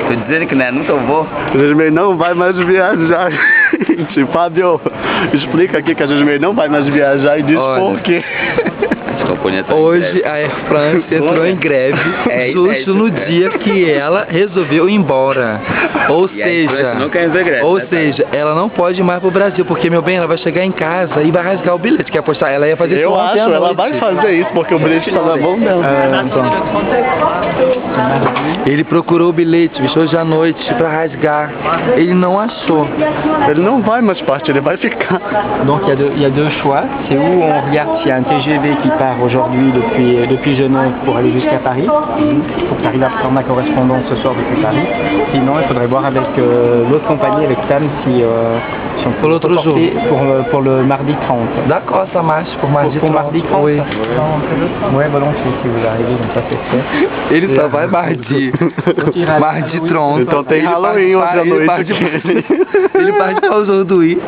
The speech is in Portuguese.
Tô dizendo que não é, nunca vou. Gismei não vai mais viajar. Fábio, explica aqui que a Gismei não vai mais viajar e diz por quê. Hoje a Air France entrou em greve justo no dia que ela resolveu ir embora. Ou seja, ela não pode ir mais pro Brasil, porque, meu bem, ela vai chegar em casa e vai rasgar o bilhete. Quer apostar? Ela ia fazer isso ontem à noite. Ela vai fazer isso, porque o bilhete tá na mão dela. Ele procurou o bilhete, bicho, hoje à noite, pra rasgar. Ele não achou. Ele não vai mais partir, ele vai ficar. Donc il y a deux choix, c'est où on regarde s'il y a un TGV qui part aujourd'hui depuis Genève pour aller jusqu'à Paris, pour que tu arrives à prendre ma correspondance ce soir depuis Paris. Sinon il faudrait voir avec l'autre compagnie, avec Sam, si on peut l'autre jour pour le mardi 30. D'accord, ça marche pour mardi 30. Pour mardi 30. Oui. Ouais, volontiers si vous arrivez, donc ça c'est fait. Ele só vai mardi. Mardi 30. Então tem Halloween hoje à noite. Ele parte para o jogo do I.